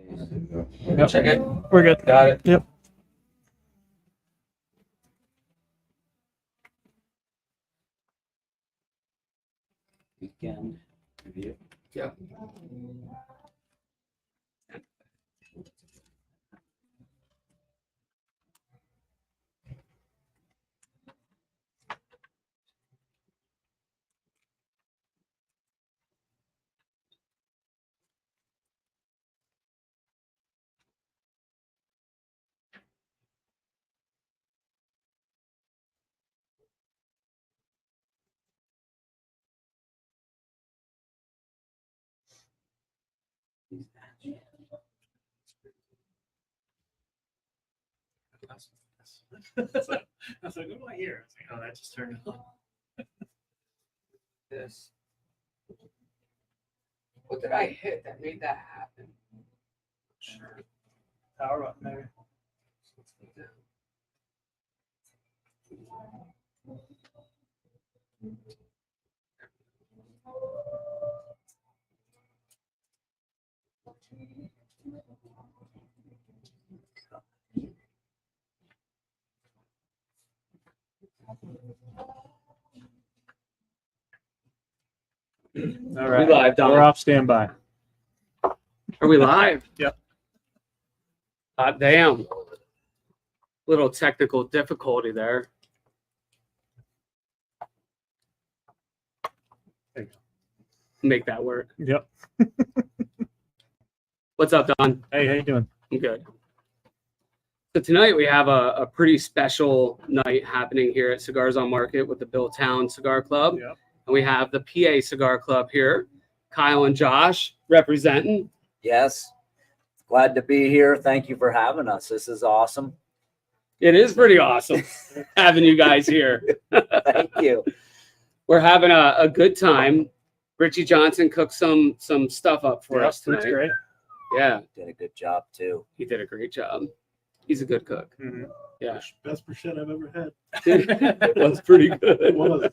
Yep. Check it. We're good. Got it. Yep. Weekend review. Yeah. I was like, what do I hear? I was like, oh, that just turned on. This. What did I hit that made that happen? Sure. Power up, maybe. All right. We live, Don. We're off standby. Are we live? Yep. Damn. Little technical difficulty there. There you go. Make that work. Yep. What's up, Don? Hey, how you doing? I'm good. So tonight we have a pretty special night happening here at Cigars on Market with the Billtown Cigar Club. Yep. And we have the PA Cigar Club here. Kyle and Josh representing. Yes. Glad to be here. Thank you for having us. This is awesome. It is pretty awesome having you guys here. Thank you. We're having a good time. Richie Johnson cooked some stuff up for us tonight. That's great. Yeah, Did a good job too. he did a great job. He's a good cook. Mm-hmm. Yeah. Best bruschetta I've ever had. It was pretty good. It was.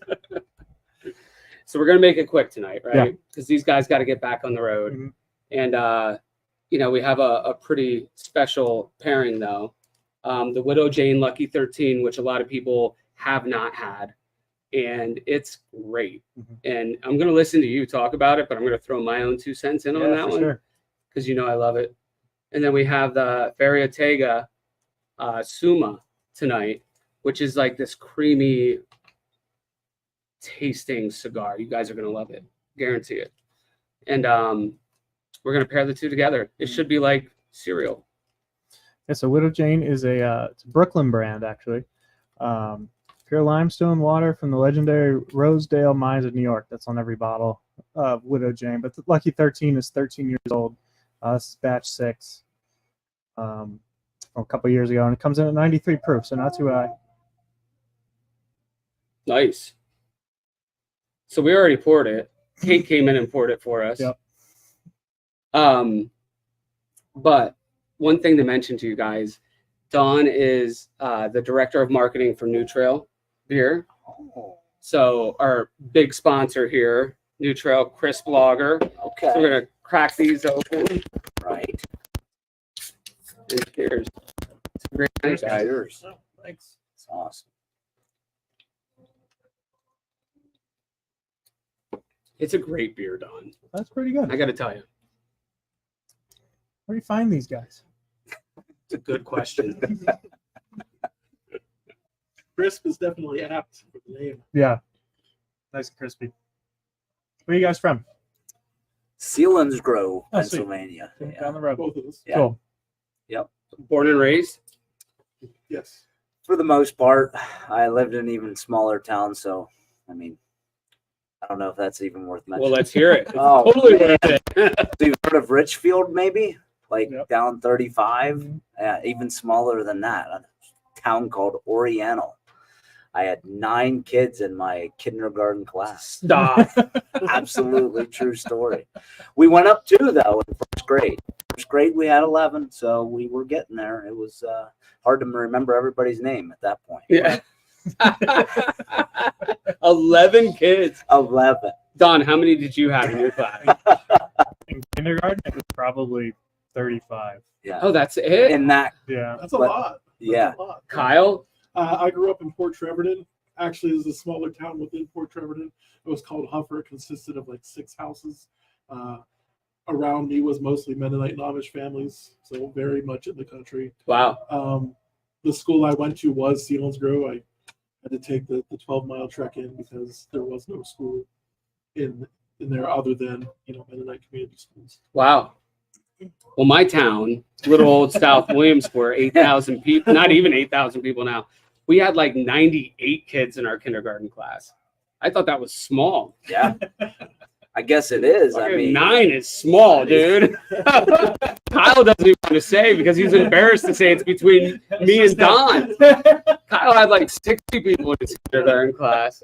So we're gonna make it quick tonight, Yeah. right? Because these guys got to get back on the road, Mhm. and we have a pretty special pairing though. The Widow Jane Lucky 13, which a lot of people have not had, and it's great. Mhm. And I'm gonna listen to you talk about it, but I'm gonna throw my own 2 cents in on that for one sure. because I love it. And then we have the Ferio Tego Summa tonight, which is like this creamy tasting cigar. You guys are gonna love it, guarantee it. And we're gonna pair the two together. It should be like cereal. Yeah, so Widow Jane is it's a Brooklyn brand, actually. Pure limestone water from the legendary Rosedale mines of New York. That's on every bottle of Widow Jane. But the Lucky 13 is 13 years old. This is batch 6 from a couple years ago. And it comes in at 93 proof, so not too high. Nice. So we already poured it. Kate came in and poured it for us. Yep. But one thing to mention to you guys, Don is the director of marketing for New Trail Beer. So our big sponsor here, New Trail Crisp Lager. Okay. So we're gonna crack these open. Right. And cheers. It's a great night, guys. Cheers. Oh, thanks. It's awesome. It's a great beer, Don. That's pretty good. I got to tell you, Where do you find these guys? it's a good question. Crisp is definitely apt for the name. Yeah. Nice and crispy. Where are you guys from? Sealands Grove, Oh, sweet. Pennsylvania. Yeah. Down the road. Both of us. Yeah. Cool. Born and raised. Yes. For the most part, I lived in an even smaller town, so I mean, I don't know if that's even worth mentioning. Well, let's hear it. It's Oh, totally man. worth it. So you've heard of Richfield, maybe? Like Yep. down 35? Mhm. Yeah, even smaller than that. A town called Oriental. I had 9 kids in my kindergarten class. Stop. Absolutely true story. We went up 2, though, in first grade. First grade, we had 11, so we were getting there. It was hard to remember everybody's name at that point. Yeah. 11 kids. 11. Don, how many did you have in your class? In kindergarten, it was probably 35. Yeah. Oh, that's it. And that, Yeah. That's a But- lot. That's yeah. a lot. Kyle. I grew up in Port Trevorton. Actually, there's a smaller town within Port Trevorton. It was called Huffer. It consisted of like 6 houses. Around me was mostly Mennonite and Amish families, so very much in the country. Wow. The school I went to was Selinsgrove. I had to take the 12-mile trek in because there was no school in there other than Mennonite community schools. Wow. Well, my town, little old South Williamsport, 8,000 people, not even 8,000 people now. We had like 98 kids in our kindergarten class. I thought that was small. yeah. I guess it is. I Fucking mean, 9 is small, dude. Kyle doesn't even want to say because he's embarrassed to say it's between me and Don. Kyle had like 60 people in his kindergarten class.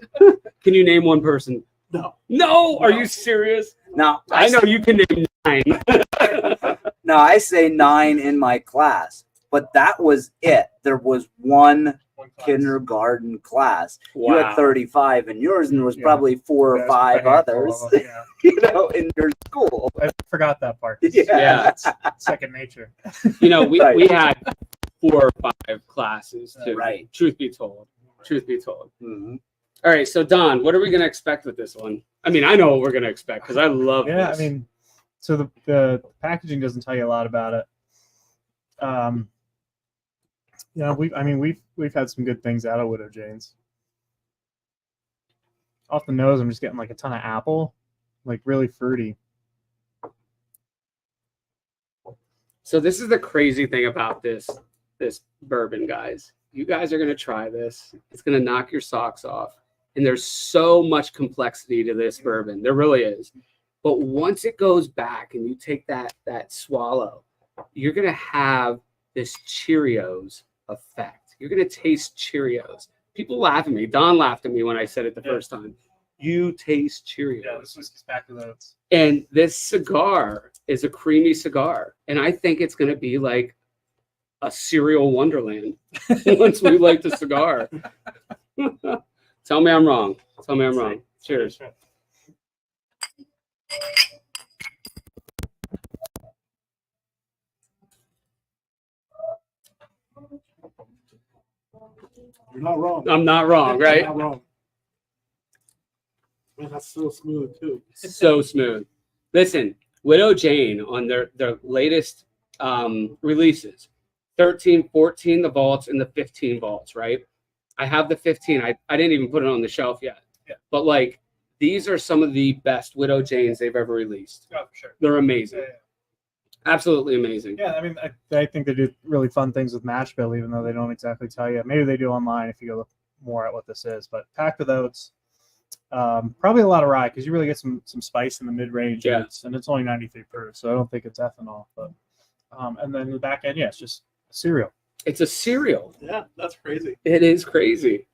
Can you name one person? No. No, are you serious? no, I know you can name 9. no, I say 9 in my class, but that was it. There was one kindergarten class. You had 35 in yours, and there was Yeah. probably 4 or Yeah, 5 it's a handful others, of them, yeah. in your school. I forgot that part. Yeah. It's second nature. We Right. had 4 or 5 classes too. Right. Truth be told. Mhm. All right, so Don, what are we going to expect with this one? I mean, I know what we're going to expect because I love Yeah, this. I mean, so the packaging doesn't tell you a lot about it. We've had some good things out of Widow Jane's. Off the nose, I'm just getting like a ton of apple, like really fruity. So this is the crazy thing about this bourbon, guys. You guys are going to try this. It's going to knock your socks off. And there's so much complexity to this bourbon. There really is. But once it goes back and you take that swallow, you're going to have this Cheerios effect. You're going to taste Cheerios. People laugh at me. Don laughed at me when I said it the first time. You taste Cheerios. Yeah, this was back to those. And this cigar is a creamy cigar. And I think it's going to be like a cereal wonderland once we light the cigar. Tell me I'm wrong. Cheers. You're not wrong. I'm not wrong, right? You're not wrong. Man, that's so smooth too. So smooth. Listen, Widow Jane on their latest releases, 13, 14, the vaults, and the 15 vaults, right? I have the 15. I didn't even put it on the shelf yet. Yeah. But like, these are some of the best Widow Janes they've ever released. Oh, for sure. They're amazing. Yeah. Absolutely amazing. Yeah, I mean, I think they do really fun things with mash bill, even though they don't exactly tell you. Maybe they do online if you go look more at what this is. But packed with oats, probably a lot of rye because you really get some spice in the mid range. Yeah. And it's only 93 proof, so I don't think it's ethanol. But and then the back end, yeah, it's just cereal. It's a cereal. Yeah, that's crazy. It is crazy.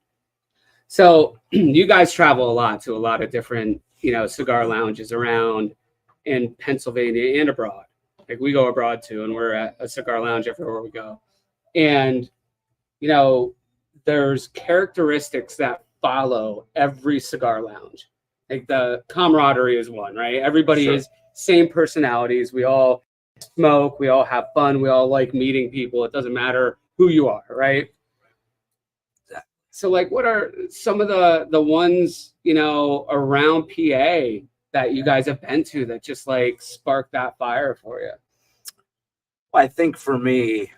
So you guys travel a lot to a lot of different, cigar lounges around in Pennsylvania and abroad. Like we go abroad too, and we're at a cigar lounge everywhere we go. And, there's characteristics that follow every cigar lounge. Like the camaraderie is one, right? Everybody Sure. is same personalities. We all smoke. We all have fun. We all like meeting people. It doesn't matter who you are, right? So like, what are some of the ones, around PA that you guys have been to that just like sparked that fire for you? I think for me,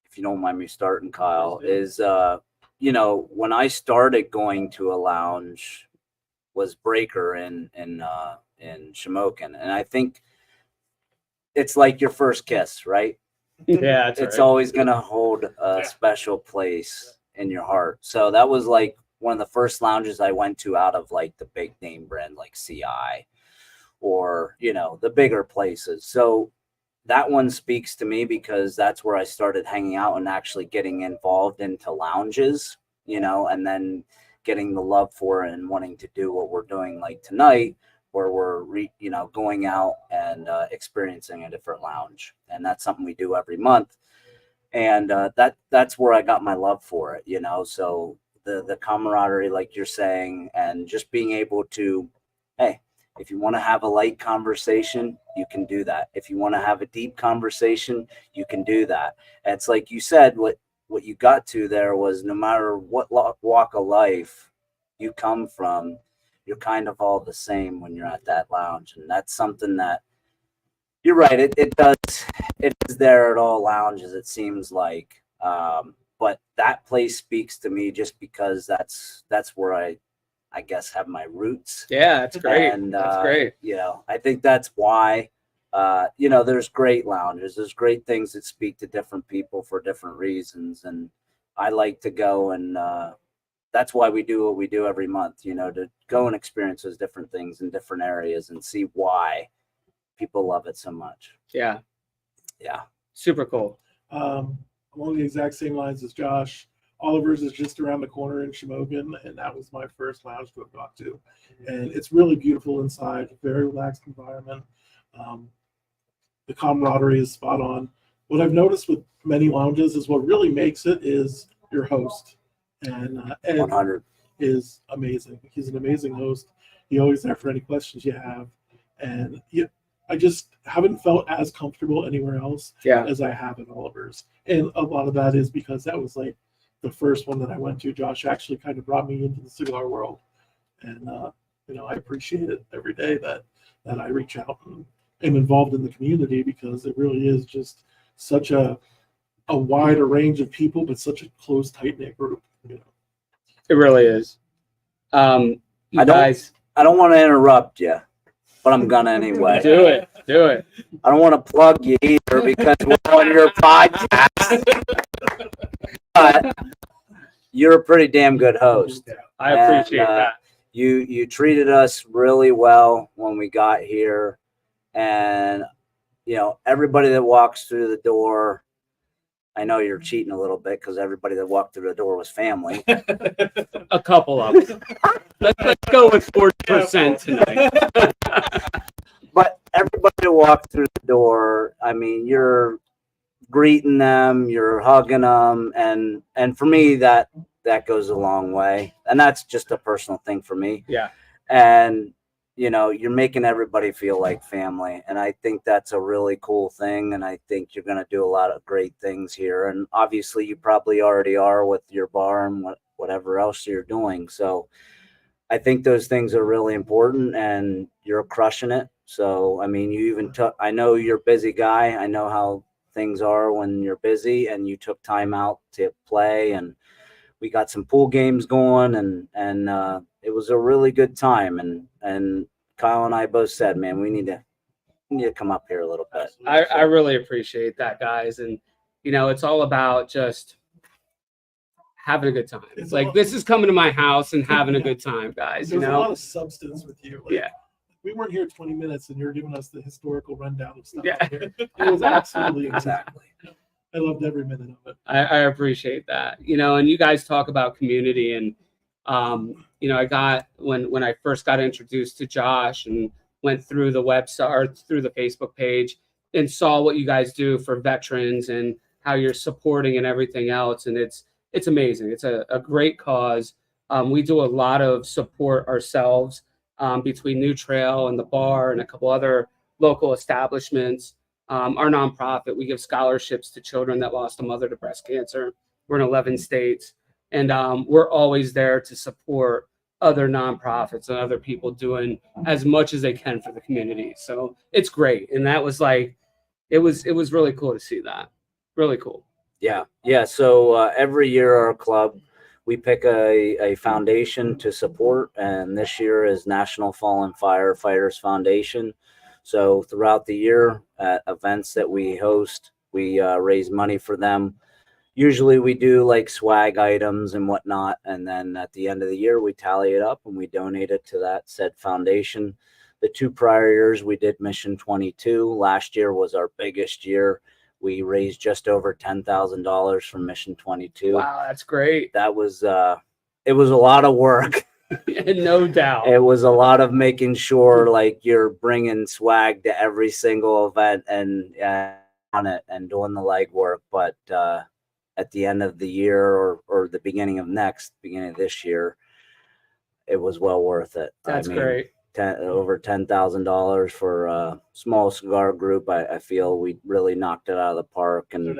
if you don't mind me starting, Kyle, is when I started going to a lounge was Breaker in Shamokin, and I think it's like your first kiss, right? Yeah, It's always gonna hold a special place in your heart. So that was like one of the first lounges I went to out of like the big name brand like CI or the bigger places. So that one speaks to me because that's where I started hanging out and actually getting involved into lounges, and then getting the love for it and wanting to do what we're doing like tonight, where we're going out and experiencing a different lounge. And that's something we do every month. And that's where I got my love for it, so the camaraderie, like you're saying, and just being able to, hey, If you want to have a light conversation, you can do that. If you want to have a deep conversation, you can do that. And it's like you said, what you got to there was no matter what walk of life you come from, you're kind of all the same when you're at that lounge. And that's something that you're right. It is there at all lounges, it seems like. But that place speaks to me just because that's where I guess have my roots. Yeah, that's great. And that's great. you know, I think that's why you know, there's great lounges. There's great things that speak to different people for different reasons. And I like to go and that's why we do what we do every month, you know, to go and experience those different things in different areas and see why people love it so much. Yeah. Yeah. Super cool. Along the exact same lines as Josh, Oliver's is just around the corner in Shamokin, and that was my first lounge to have gone to. And it's really beautiful inside, very relaxed environment. The camaraderie is spot on. What I've noticed with many lounges is what really makes it is your host. And Ed 100. is amazing. He's an amazing host. He's always there for any questions you have. And I just haven't felt as comfortable anywhere else as I have at Oliver's. And a lot of that is because that was like the first one that I went to. Josh actually kind of brought me into the cigar world. And, you know, I appreciate it every day that I reach out and am involved in the community, because it really is just such a wider range of people, but such a close, tight-knit group. You know? It really is. You I don't want to interrupt you, but I'm gonna anyway. do it. I don't want to plug you either because we're on your podcast. But you're a pretty damn good host. I appreciate that. You treated us really well when we got here, and you know, everybody that walks through the door, I know you're cheating a little bit because everybody that walked through the door was family. A couple of them. Let's go with 40% tonight. But everybody that walked through the door, I mean, you're greeting them, you're hugging them, and for me that goes a long way. And that's just a personal thing for me. Yeah. And you know, you're making everybody feel like family. And I think that's a really cool thing. And I think you're going to do a lot of great things here. And obviously you probably already are with your bar and whatever else you're doing. So I think those things are really important and you're crushing it. So, I mean, you even took, I know you're a busy guy. I know how things are when you're busy, and you took time out to play, and we got some pool games going, and it was a really good time. And Kyle and I both said, man, we need to come up here a little bit. I really appreciate that, guys. And, you know, it's all about just having a good time. It's like, this is coming to my house and having a good time, guys. There's you a know, lot of substance with you. Like, yeah. We weren't here 20 minutes and you're giving us the historical rundown of stuff. Yeah. Out here. It was absolutely Exactly. I loved every minute of it. I appreciate that. You know, and you guys talk about community, and you know, I got when I first got introduced to Josh and went through the website or through the Facebook page and saw what you guys do for veterans and how you're supporting and everything else. And it's amazing. It's a great cause. We do a lot of support ourselves between New Trail and the bar and a couple other local establishments. Our nonprofit, we give scholarships to children that lost a mother to breast cancer. We're in 11 states, and we're always there to support other nonprofits and other people doing as much as they can for the community. So it's great. And that was like, it was really cool to see that. Really cool. Yeah. So every year our club, we pick a foundation to support, and this year is National Fallen Firefighters Foundation. So throughout the year at events that we host, we raise money for them. Usually we do like swag items and whatnot. And then at the end of the year, we tally it up and we donate it to that said foundation. The 2 prior years we did Mission 22. Last year was our biggest year. We raised just over $10,000 from Mission 22. Wow, that's great. That was, it was a lot of work. No doubt. It was a lot of making sure like you're bringing swag to every single event and on it and doing the legwork. But at the end of the year or the beginning of this year, it was well worth it. That's great. over $10,000 for a small cigar group. I feel we really knocked it out of the park, and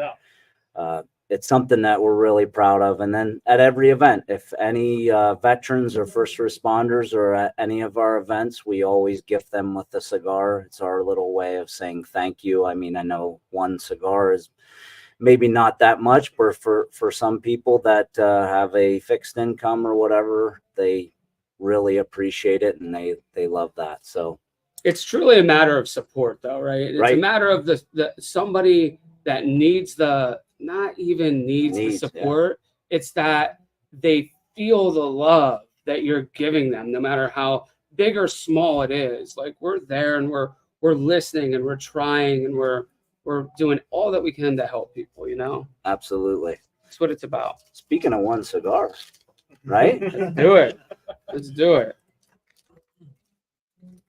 it's something that we're really proud of. And then at every event, if any veterans or first responders are at any of our events, we always gift them with a cigar. It's our little way of saying thank you. I mean, I know one cigar is maybe not that much, but for some people that have a fixed income or whatever, they really appreciate it, and they love that. So it's truly a matter of support, though, right? It's a matter of the somebody that needs not even needs the support. Yeah. It's that they feel the love that you're giving them, no matter how big or small it is. Like, we're there, and we're listening, and we're trying, and we're doing all that we can to help people, you know? Absolutely. That's what it's about. Speaking of one cigar, right? Let's do it. Let's do it.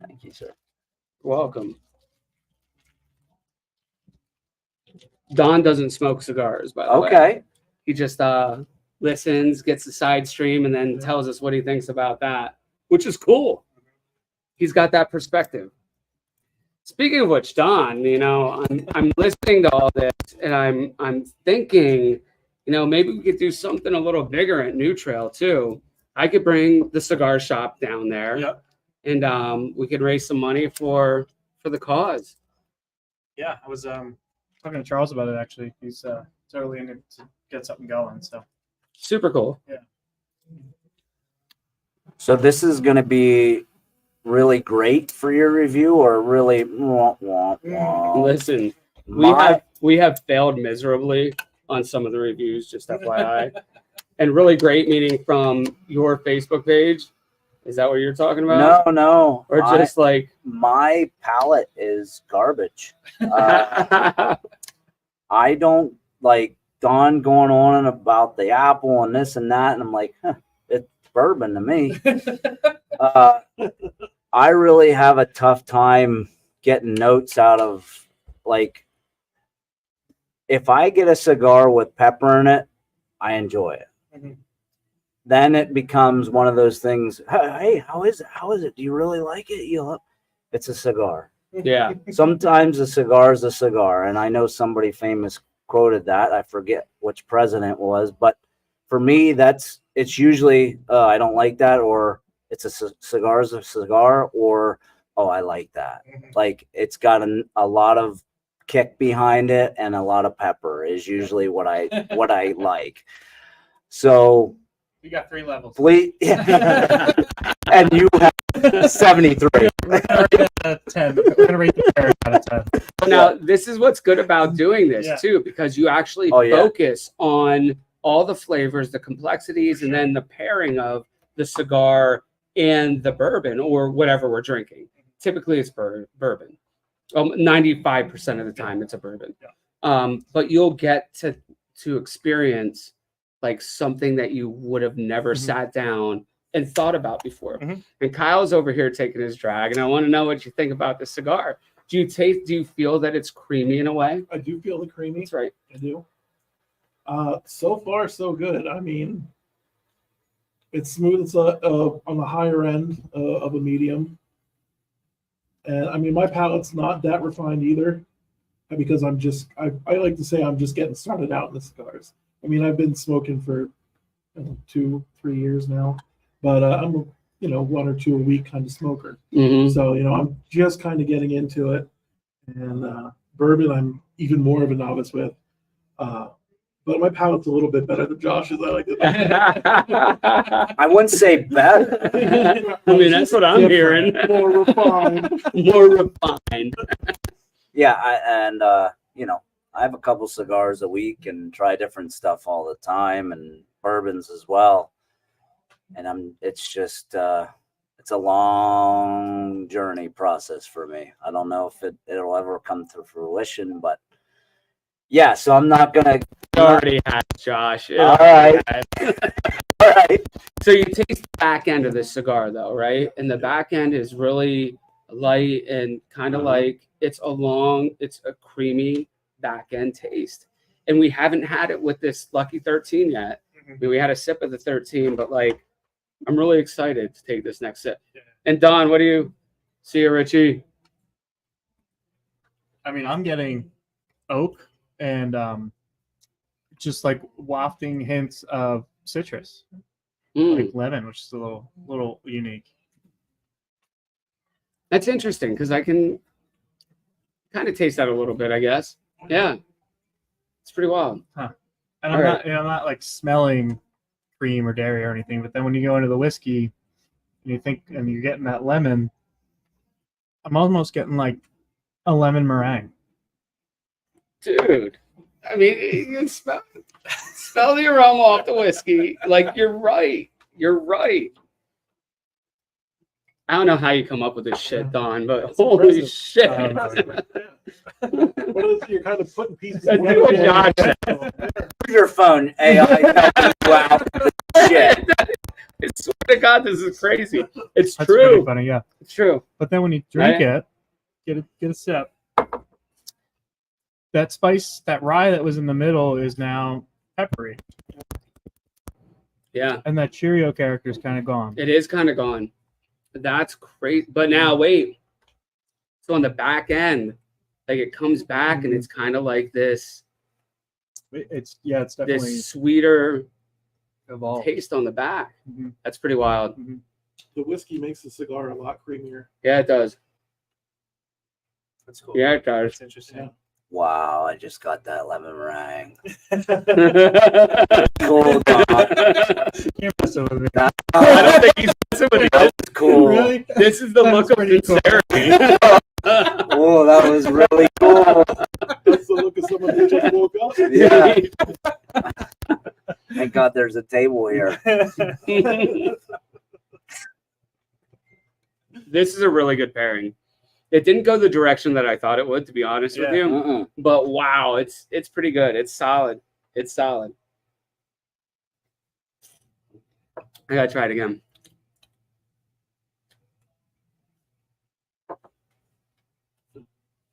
Thank you, sir. Welcome. Don doesn't smoke cigars, by the way. Okay. He just listens, gets the side stream, and then tells us what he thinks about that, which is cool. He's got that perspective. Speaking of which, Don, you know, I'm listening to all this, and I'm thinking, you know, maybe we could do something a little bigger at New Trail too. I could bring the cigar shop down there, and we could raise some money for the cause. Yeah, I was talking to Charles about it, actually. He's totally in it to get something going. So super cool. Yeah. So this is going to be really great for your review, or really Listen, we have failed miserably on some of the reviews, just FYI. And really great, meaning from your Facebook page. Is that what you're talking about? No. Or just like my palate is garbage. I don't like Don going on about the apple and this and that, and I'm like, it's bourbon to me. I really have a tough time getting notes out of, like, if I get a cigar with pepper in it, I enjoy it. Mm-hmm. Then it becomes one of those things. Hey, how is it? Do you really like it? It's a cigar. Yeah. Sometimes a cigar is a cigar, and I know somebody famous quoted that. I forget which president was, but for me, it's usually I don't like that, or it's a cigar is a cigar, or oh, I like that. Mm-hmm. Like, it's got a lot of kick behind it, and a lot of pepper is usually what I like. So you got 3 levels. And you have 73. We're gonna rate it out of 10. We're gonna rate the pear out of 10. Now, this is what's good about doing this too, because you actually focus on all the flavors, the complexities, and then the pairing of the cigar and the bourbon or whatever we're drinking. Typically, it's bourbon. 95% of the time, it's a bourbon. But you'll get to experience like something that you would have never sat down and thought about before. And Kyle's over here taking his drag, and I want to know what you think about the cigar. Do you feel that it's creamy in a way? I do feel the creamy. That's right. I do. So far, so good. I mean, it's smooth. It's on the higher end of a medium. And I mean, my palate's not that refined either, because I like to say I'm just getting started out in the cigars. I mean, I've been smoking for 2-3 years now, but I'm a 1 or 2 a week kind of smoker. Mm-hmm. So I'm just kind of getting into it. And bourbon, I'm even more of a novice with. But my palate's a little bit better than Josh's. I like it. I wouldn't say better. I mean, that's what I'm hearing. More refined. More refined. Yeah, I have a couple cigars a week and try different stuff all the time, and bourbons as well. And it's just it's a long journey process for me. I don't know if it'll ever come to fruition, but yeah, so I'm not gonna. It already has, Josh. All right. All right. So you taste the back end of this cigar, though, right? And the back end is really light and kind of like it's a creamy back end taste. And we haven't had it with this Lucky 13 yet. I mean, we had a sip of the 13, but like, I'm really excited to take this next sip. And Don, what do you see, Richie? I mean, I'm getting oak and just like wafting hints of citrus, like lemon, which is a little unique. That's interesting because I can kind of taste that a little bit, I guess. Yeah, it's pretty wild. And I'm not like smelling cream or dairy or anything, but then when you go into the whiskey and you're getting that lemon, I'm almost getting like a lemon meringue. Dude, I mean, you can smell the aroma off the whiskey. Like, you're right. You're right. I don't know how you come up with this shit, Don, but That's holy impressive. shit. What is you're kind of putting pieces That's together. what Josh said. Your phone, AI, helping you out with this shit. I swear to God, this is crazy. It's That's pretty true. funny, yeah. It's true. But then when you drink it, get a sip. That spice, that rye that was in the middle is now peppery. Yeah. And that Cheerio character is kind of gone. It is kind of gone. That's crazy. But now, wait. So on the back end, like it comes back and it's kind of like this. It's definitely this sweeter evolved. taste on the back. Mm-hmm. That's pretty wild. Mm-hmm. The whiskey makes the cigar a lot creamier. Yeah, it does. That's cool. Yeah, it does. That's interesting. Yeah. Wow, I just got that lemon meringue. I Cool, dog. Can't mess with me. don't think he's messing with That you. was cool. Really? This is the That look was of pretty cool. sincerity. Oh, that was really cool. That's the look of someone who just woke up. Yeah. Thank God there's a table here. This is a really good pairing. It didn't go the direction that I thought it would, to be honest with you. Mm-mm. But wow, it's pretty good. It's solid. It's solid. I gotta try it again.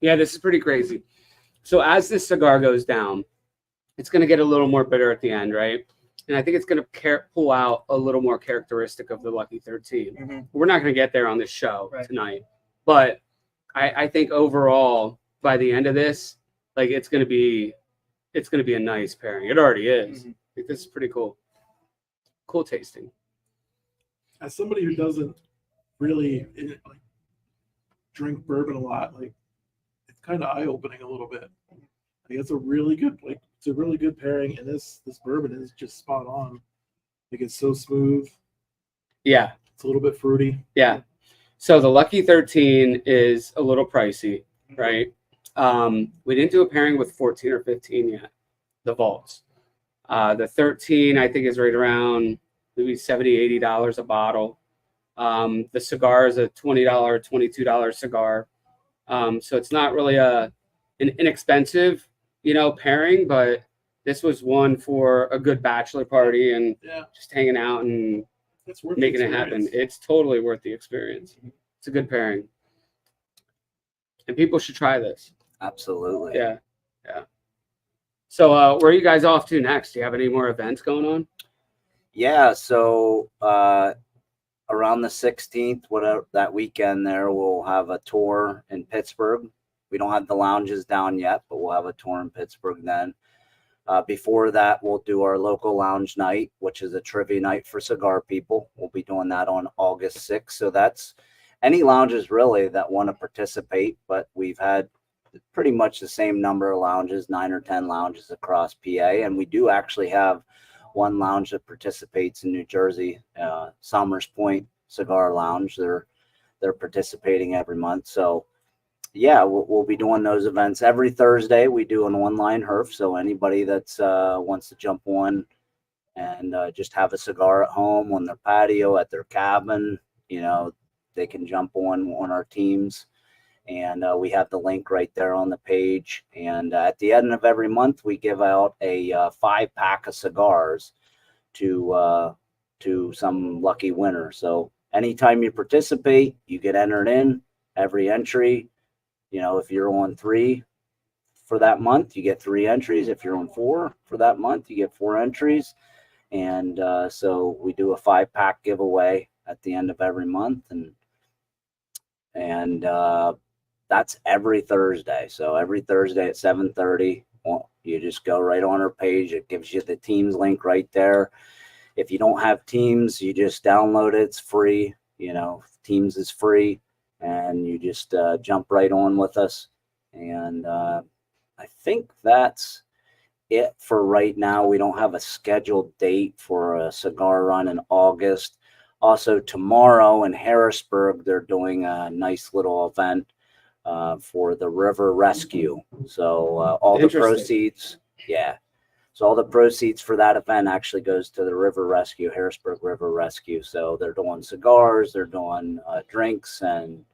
Yeah, this is pretty crazy. So as this cigar goes down, it's gonna get a little more bitter at the end, right? And I think it's gonna pull out a little more characteristic of the Lucky 13. Mm-hmm. We're not gonna get there on this show Right. tonight, but I think overall by the end of this, like it's gonna be a nice pairing. It already is. Mm-hmm. I think this is pretty cool. Cool tasting. As somebody who doesn't really like drink bourbon a lot, like it's kind of eye opening a little bit. Like it's a really good pairing, and this bourbon is just spot on. Like it's so smooth. Yeah. It's a little bit fruity. Yeah. So the Lucky 13 is a little pricey, right? We didn't do a pairing with 14 or 15 yet, the vaults. The 13, I think, is right around maybe $70, $80 a bottle. The cigar is a $20, $22 cigar. So it's not really an inexpensive, pairing, but this was one for a good bachelor party and just hanging out and It's worth making the it happen. experience. It's totally worth the experience. It's a good pairing. And people should try this. Absolutely. Yeah. Yeah. So where are you guys off to next? Do you have any more events going on? Yeah, so around the 16th, whatever that weekend there, we'll have a tour in Pittsburgh. We don't have the lounges down yet, but we'll have a tour in Pittsburgh then. Before that, we'll do our local lounge night, which is a trivia night for cigar people. We'll be doing that on August 6th. So that's any lounges really that want to participate, but we've had pretty much the same number of lounges, 9 or 10 lounges across PA. And we do actually have one lounge that participates in New Jersey, Somers Point Cigar Lounge. They're participating every month. So yeah, we'll be doing those events every Thursday. We do an online herf, so anybody that's wants to jump on and just have a cigar at home, on their patio, at their cabin, they can jump on our teams. And we have the link right there on the page. And at the end of every month, we give out a 5-pack of cigars to some lucky winner. So anytime you participate, you get entered in. Every entry, if you're on 3 for that month, you get 3 entries. If you're on 4 for that month, you get 4 entries. And so we do a 5-pack giveaway at the end of every month. And and that's every Thursday. So every Thursday at 7:30, you just go right on our page. It gives you the Teams link right there. If you don't have Teams, you just download it. It's free. You know, Teams is free, and you just jump right on with us. And I think that's it for right now. We don't have a scheduled date for a cigar run in August. Also, tomorrow in Harrisburg, they're doing a nice little event for the river rescue. So all the proceeds, so all the proceeds for that event actually goes to the river rescue, Harrisburg River Rescue. So they're doing cigars, they're doing drinks, and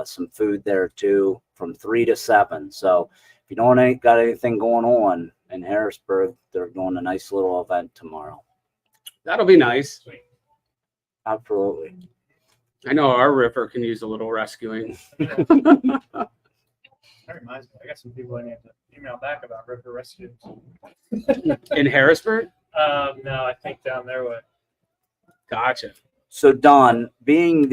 some food there too, from 3 to 7. So if you don't got anything going on in Harrisburg, they're doing a nice little event tomorrow. That'll be nice. Absolutely. I know our river can use a little rescuing. That reminds me, I got some people I need to email back about river rescues. In Harrisburg? No, I think down their way. Gotcha. So Don, being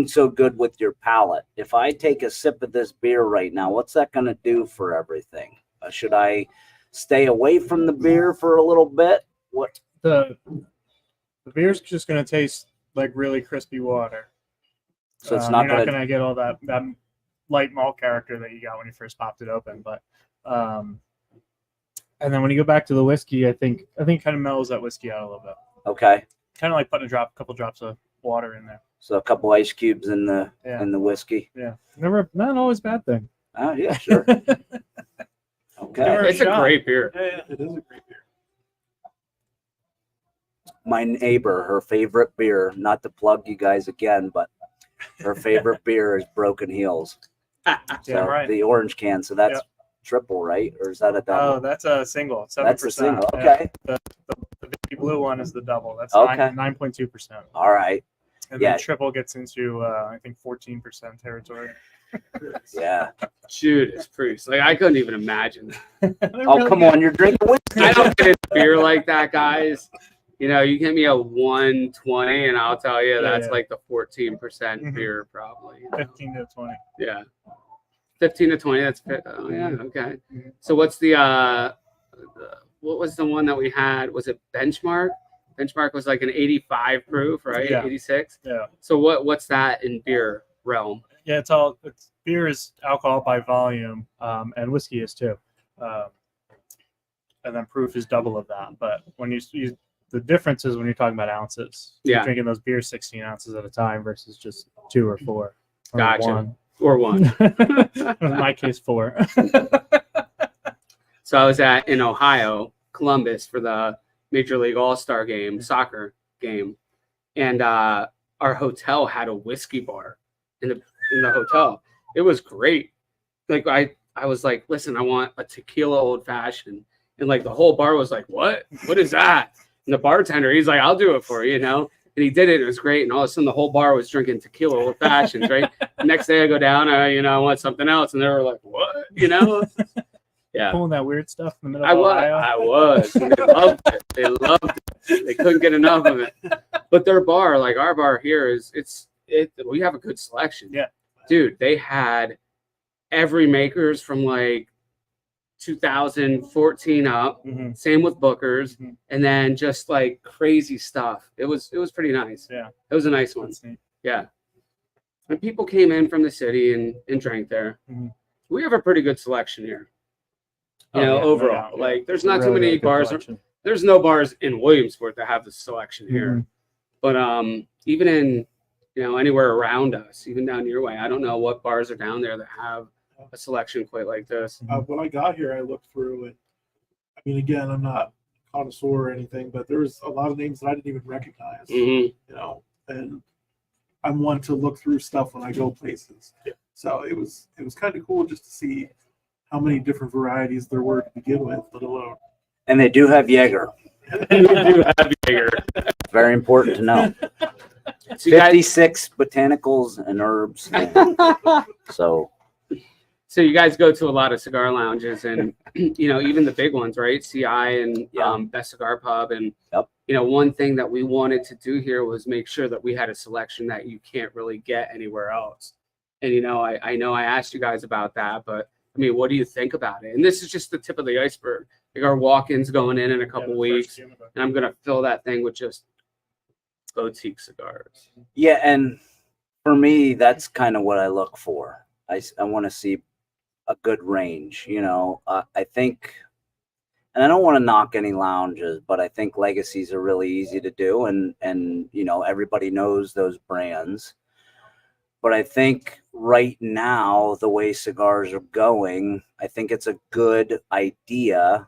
so good with your palate, if I take a sip of this beer right now, what's that going to do for everything? Should I stay away from the beer for a little bit? What The beer's just going to taste like really crispy water. So it's not going to get all that light malt character that you got when you first popped it open. But and then when you go back to the whiskey, I think it kind of mellows that whiskey out a little bit. Okay. Kind of like putting a couple drops of water in there. So a couple ice cubes in the whiskey. Yeah, not always a bad thing. Oh yeah, sure. Okay. It's a great beer. Yeah, it is a great beer. My neighbor, her favorite beer, not to plug you guys again, but her favorite beer is Broken Heels. So Yeah, right. the orange can. So that's triple, right? Or is that a double? Oh, that's a single. 7%. That's a single. Yeah. Okay. The big blue one is the double. That's Okay. 9.2%. All right. And Yeah. then triple gets into I think 14% territory. Yeah. Judas Priest. Like, I couldn't even imagine that. Oh, come on. You're drinking whiskey. I don't get into beer like that, guys. You know, you give me a 120, and I'll tell you that's like the 14% beer, probably. 15 to 20. Yeah. 15 to 20. That's oh yeah, okay. So what's what was the one that we had? Was it Benchmark? Benchmark was like an 85 proof, right? Yeah. 86. Yeah. So what's that in beer realm? Yeah, beer is alcohol by volume, and whiskey is too. And then proof is double of that. But when you the difference is when you're talking about ounces. You're drinking those beers 16 ounces at a time versus just 2 or 4. Or Gotcha. 1. Or 1. In my case, 4. So I was in Ohio, Columbus, for the Major League All-Star game, soccer game, and our hotel had a whiskey bar in the hotel. It was great. Like I was like, listen, I want a tequila old fashioned, and like the whole bar was like, what is that? And the bartender, he's like, I'll do it for you, you know. And he did it. It was great. And all of a sudden, the whole bar was drinking tequila old fashions, right? The next day, I go down, I want something else, and they were like, what, you know? Yeah. Pulling that weird stuff in the middle of Ohio. I was. And they loved it. They loved it. They couldn't get enough of it. But their bar, like our bar here, we have a good selection. Yeah. Dude, they had every makers from like 2014 up. Same with Booker's, and then just like crazy stuff. It was pretty nice. Yeah, it was a nice one. Yeah, and people came in from the city and drank there. We have a pretty good selection here. Overall, like there's not too many bars. There's no bars in Williamsport that have the selection here, but even in anywhere around us, even down your way, I don't know what bars are down there that have a selection quite like this. When I got here, I looked through it. I mean, again, I'm not a connoisseur or anything, but there was a lot of names that I didn't even recognize. And I'm one to look through stuff when I go places. So it was kind of cool just to see how many different varieties there were to begin with, let alone. And they do have Jaeger. They do have Jaeger. Very important to know. So 56 botanicals and herbs. So you guys go to a lot of cigar lounges, and even the big ones, right? CI and Best Cigar Pub, and you know, one thing that we wanted to do here was make sure that we had a selection that you can't really get anywhere else. And, you know, I know I asked you guys about that, but I mean, what do you think about it? And this is just the tip of the iceberg. Like our walk-ins going in a couple weeks, and I'm going to fill that thing with just boutique cigars. Yeah, and for me, that's kind of what I look for. I want to see a good range. You know, I think, and I don't want to knock any lounges, but I think legacies are really easy to do, and you know, everybody knows those brands. But I think right now, the way cigars are going, I think it's a good idea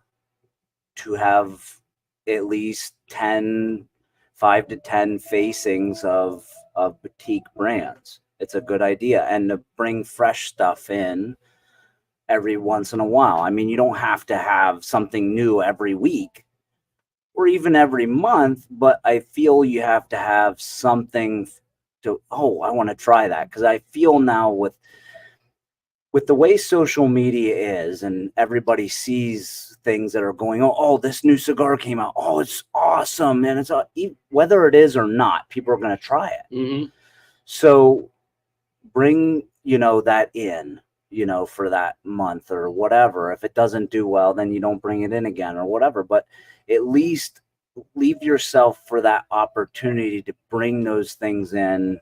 to have at least 5 to 10 facings of boutique brands. It's a good idea. And to bring fresh stuff in every once in a while. I mean, you don't have to have something new every week or even every month, but I feel you have to have something to, oh, I want to try that. Because I feel now with the way social media is and everybody sees things that are going on, oh, this new cigar came out, oh, it's awesome, and it's whether it is or not, people are going to try it. Mm-hmm. So bring, you know, that in, you know, for that month or whatever. If it doesn't do well, then you don't bring it in again or whatever, but at least leave yourself for that opportunity to bring those things in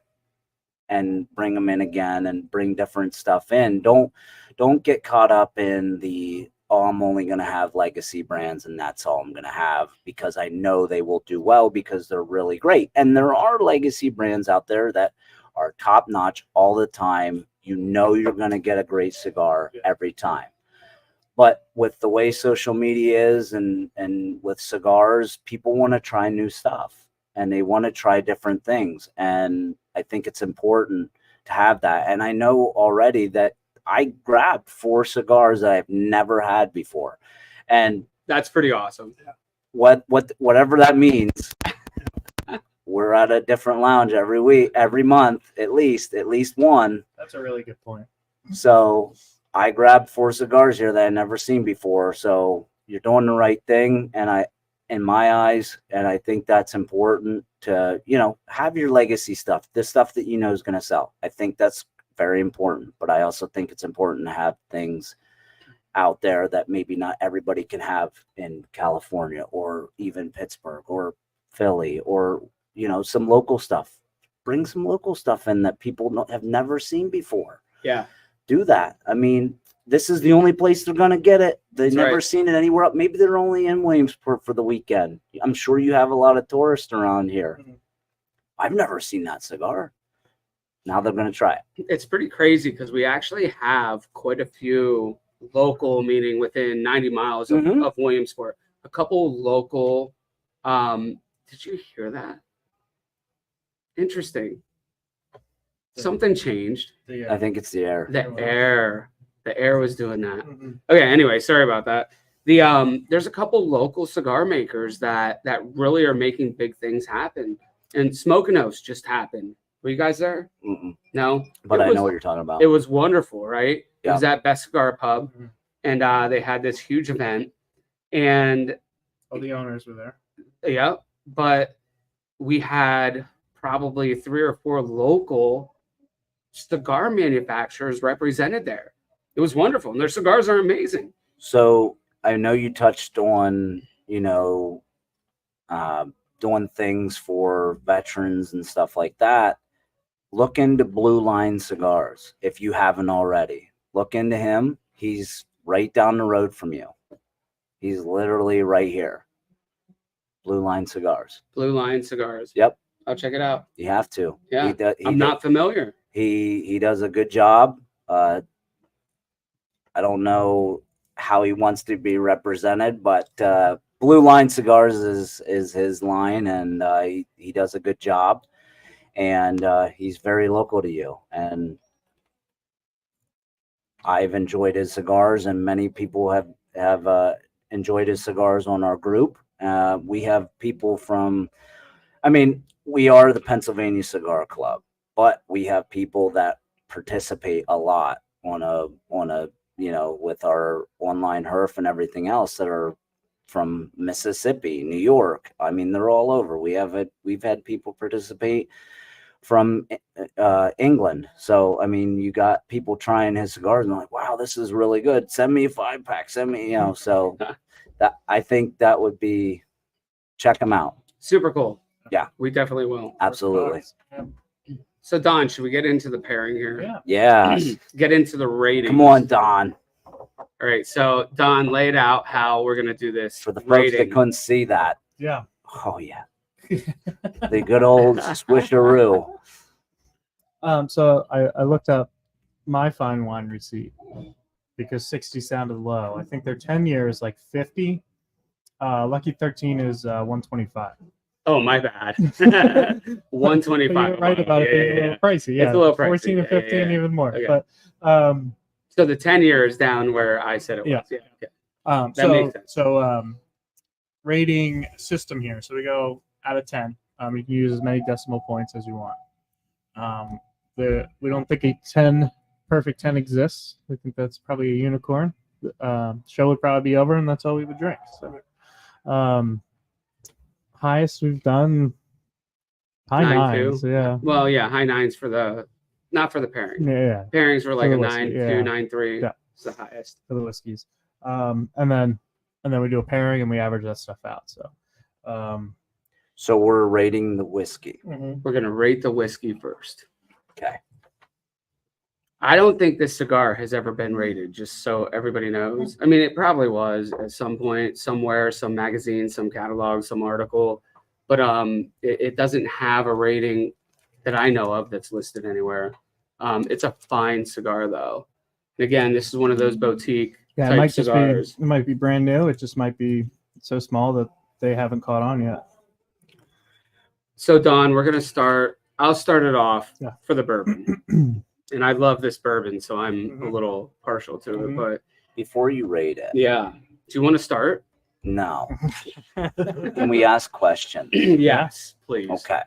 and bring them in again and bring different stuff in. Don't get caught up in the, oh, I'm only going to have legacy brands and that's all I'm going to have, because I know they will do well because they're really great. And there are legacy brands out there that are top notch all the time. You know, you're going to get a great cigar every time. But with the way social media is and with cigars, people want to try new stuff and they want to try different things. And I think it's important to have that. And I know already that I grabbed 4 cigars that I've never had before. And that's pretty awesome. Whatever that means, we're at a different lounge every week, every month, at least one. That's a really good point. So I grabbed 4 cigars here that I'd never seen before. So you're doing the right thing. And in my eyes, and I think that's important to, you know, have your legacy stuff, the stuff that you know is going to sell. I think that's very important. But I also think it's important to have things out there that maybe not everybody can have in California or even Pittsburgh or Philly, or, you know, some local stuff. Bring some local stuff in that people have never seen before. Yeah. Do that. I mean, this is the only place they're going to get it. They've never seen it anywhere else. Maybe they're only in Williamsport for the weekend. I'm sure you have a lot of tourists around here. Mm-hmm. I've never seen that cigar. Now they're going to try it. It's pretty crazy because we actually have quite a few local, meaning within 90 miles of, Mm-hmm. of Williamsport. A couple local. Did you hear that? Interesting. Something changed. I think it's the air. The air was doing that. Mm-hmm. Okay. Anyway, sorry about that. There's a couple local cigar makers that really are making big things happen. And Smokinos just happened. Were you guys there? Mm-mm. No. But I know what you're talking about. It was wonderful, right? Yeah. It was at Best Cigar Pub, Mm-hmm. and they had this huge event, and all the owners were there. Yeah, but we had probably 3 or 4 local cigar manufacturers represented there. It was wonderful, and their cigars are amazing. So I know you touched on, you know, doing things for veterans and stuff like that. Look into Blue Line Cigars if you haven't already. Look into him. He's right down the road from you. He's literally right here. Blue Line Cigars. Blue Line Cigars. Yep. I'll check it out. You have to. Yeah. I'm not familiar. He does a good job. I don't know how he wants to be represented, but Blue Line Cigars is his line, and he does a good job. And he's very local to you. And I've enjoyed his cigars, and many people have enjoyed his cigars on our group. We have people from, I mean, we are the Pennsylvania Cigar Club, but we have people that participate a lot on a, you know, with our online HERF and everything else that are from Mississippi, New York. I mean, they're all over. We've had people participate from England. So I mean, you got people trying his cigars and like, wow, this is really good. Send me a 5-pack. Send me, So that I think that would be, check them out. Super cool. Yeah. We definitely will. Absolutely. So Don, should we get into the pairing here? Yeah. Yes. Get into the rating. Come on, Don. All right. So Don laid out how we're gonna do this For the folks rating. that couldn't see that. Yeah. Oh yeah. The good old swisheroo. So I looked up my fine wine receipt because 60 sounded low. I think their 10 years like 50. Lucky 13 is 125. Oh, my bad. 125. You're right about it being a little pricey. Yeah, It's a little pricey. 14 and 15 Yeah. even more. Okay. But So the 10 years down where I said it was. Yeah. Yeah. Okay. Makes sense. So rating system here. So we go out of 10. You can use as many decimal points as you want. We don't think a perfect 10 exists. We think that's probably a unicorn. Show would probably be over, and that's all we would drink. So, highest we've done high 9.2. nines. Yeah. Well, yeah, high nines for the, not for the pairing. Yeah. Pairings were like For a the whiskey, 9.2, yeah. 9.3. Yeah. It's the highest. For the whiskeys. And then we do a pairing and we average that stuff out. So, So we're rating the whiskey. We're going to rate the whiskey first. Okay. I don't think this cigar has ever been rated, just so everybody knows. I mean, it probably was at some point, somewhere, some magazine, some catalog, some article, but it doesn't have a rating that I know of that's listed anywhere. It's a fine cigar, though. And again, this is one of those boutique yeah, type it might cigars. just be, it might be brand new. It just might be so small that they haven't caught on yet. So, Don, we're going to start. I'll start it off Yeah. for the bourbon. And I love this bourbon, so I'm a little partial to it. But Before you rate it, yeah, do you want to start? no. Can we ask questions? Yes, please. Okay.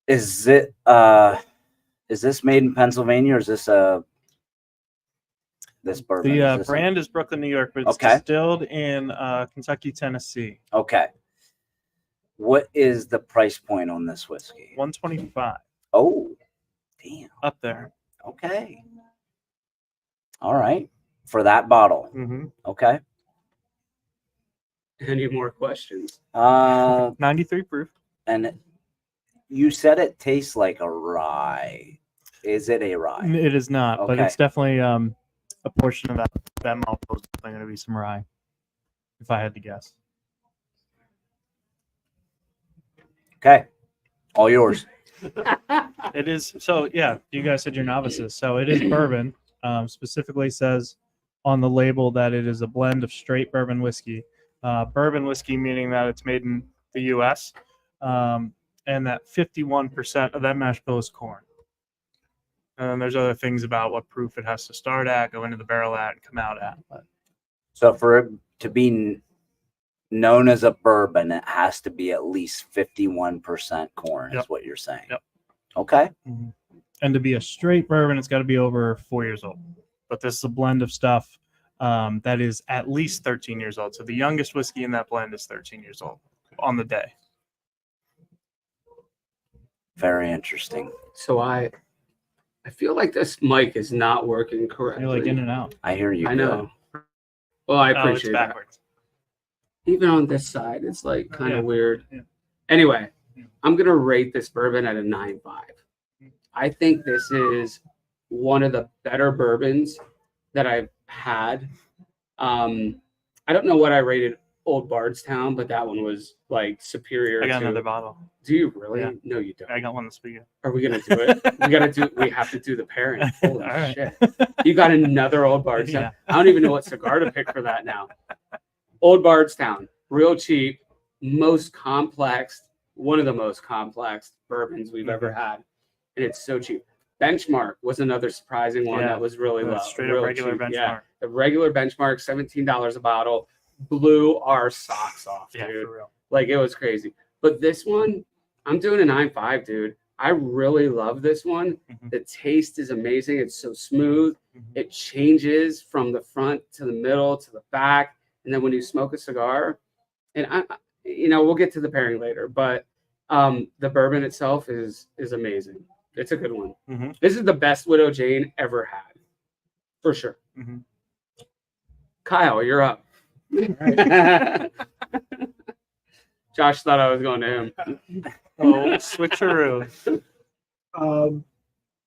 Is this made in Pennsylvania or is this this bourbon? The Is this brand is Brooklyn, New York, but it's Okay. distilled in Kentucky, Tennessee. Okay. What is the price point on this whiskey? 125 Oh, damn. up there. Okay. All right. For that bottle. Mm-hmm. Okay. Any more questions? 93 proof. And you said it tastes like a rye. Is it a rye? It is not, but Okay. it's definitely a portion of that malt is definitely going to be some rye, if I had to guess. Okay. All yours. It is. So yeah, you guys said you're novices. So it is bourbon. Specifically says on the label that it is a blend of straight bourbon whiskey. Bourbon whiskey meaning that it's made in the U.S. And that 51% of that mash bill is corn. And then there's other things about what proof it has to start at, go into the barrel at, and come out at. But So for it to be known as a bourbon, it has to be at least 51% corn, Yep. is what you're saying. Yep. Okay. and to be a straight bourbon, it's got to be over 4 years old. But this is a blend of stuff that is at least 13 years old. So the youngest whiskey in that blend is 13 years old on the day. Very interesting. So I feel like this mic is not working correctly. You're like in and out. I hear you. I know. Well, I Oh, it's appreciate that. backwards. Even on this side, it's like kind of Yeah. weird. Yeah. Anyway, Yeah. I'm gonna rate this bourbon at a 9.5. I think this is one of the better bourbons that I've had. I don't know what I rated Old Bardstown, but that one was like superior. I got to, another bottle. Do you really? Yeah. No, you don't. I got one this weekend. Are we gonna do it? We have to do the pairing. Holy All right. shit! You got another Old Bardstown. Yeah. I don't even know what cigar to pick for that now. Old Bardstown, real cheap, most complex, one of the most complex bourbons we've ever had, and it's so cheap. Benchmark was another surprising one Yeah. that was really low. Straight real up regular cheap. benchmark. Yeah, the regular Benchmark, $17 a bottle, blew our socks off, Yeah, dude. for real. Like it was crazy. But this one, I'm doing a 9.5, dude. I really love this one. Mhm. The taste is amazing. It's so smooth. Mhm. It changes from the front to the middle to the back. and then when you smoke a cigar, and we'll get to the pairing later, but the bourbon itself is amazing. It's a good one. Mhm. This is the best Widow Jane ever had, for sure. Mhm. Kyle, you're up. Josh thought I was going to him. Oh, switcheroo.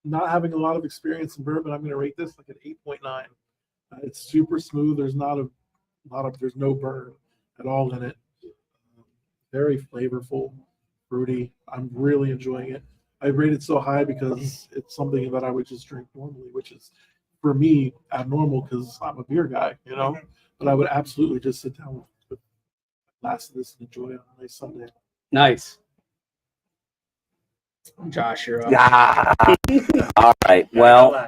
Not having a lot of experience in bourbon, I'm going to rate this like an 8.9. It's super smooth. There's there's no burn at all in it. Very flavorful, fruity. I'm really enjoying it. I rate it so high because it's something that I would just drink normally, which is for me abnormal because I'm a beer guy, But I would absolutely just sit down with a glass of this and enjoy it on a nice Sunday. Nice. Josh, you're up. Yeah. All right. Well,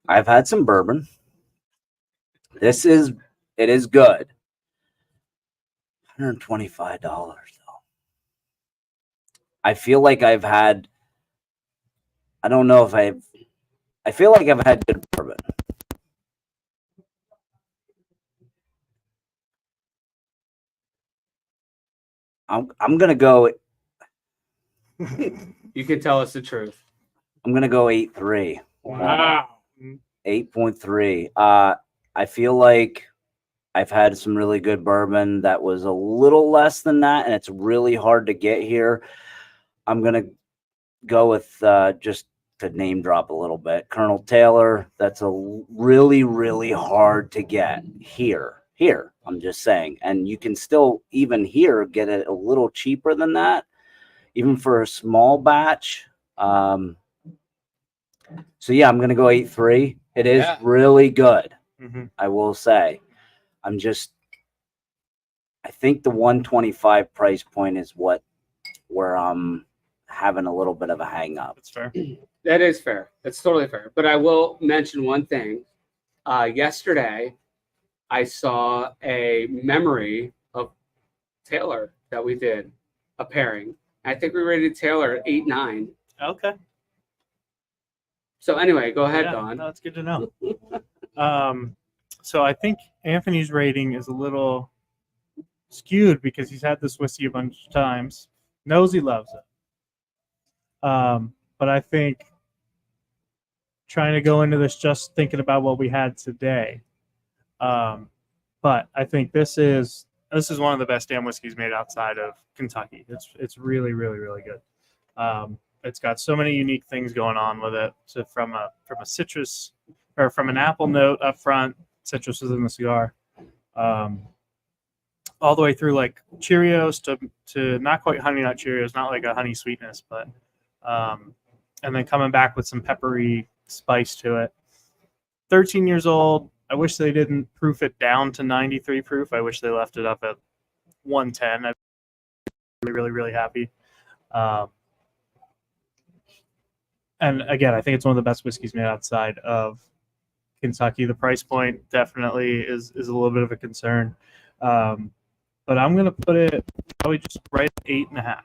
I've had some bourbon. It is good. $125 though. I feel like I feel like I've had good bourbon. I'm gonna go. You can tell us the truth. I'm gonna go 8.3. Wow. 8.3. I feel like I've had some really good bourbon that was a little less than that, and it's really hard to get here. I'm gonna go with just to name drop a little bit, Colonel Taylor. That's a really, really hard to get here. I'm just saying, and you can still even here get it a little cheaper than that, even for a small batch. So yeah, I'm gonna go 8.3. It is really good. Mm-hmm. I will say. I think the 125 price point is where I'm having a little bit of a hang up. That's fair. That is fair. That's totally fair. But I will mention one thing. Yesterday, I saw a memory of Taylor that we did, a pairing. I think we rated Taylor at 8.9. Okay. So anyway, go ahead, Yeah, Don. no, that's good to know. So I think Anthony's rating is a little skewed because he's had this whiskey a bunch of times, knows he loves it. But I think trying to go into this just thinking about what we had today. But I think this is one of the best damn whiskeys made outside of Kentucky. It's really, really, really good. It's got so many unique things going on with it. So from a citrus or from an apple note up front, citrus is in the cigar, all the way through like Cheerios to not quite honey nut Cheerios, not like a honey sweetness, but and then coming back with some peppery spice to it. 13 years old. I wish they didn't proof it down to 93 proof. I wish they left it up at 110. I'd be really, really happy. And again, I think it's one of the best whiskeys made outside of Kentucky. The price point definitely is a little bit of a concern. But I'm going to put it probably just right at 8.5.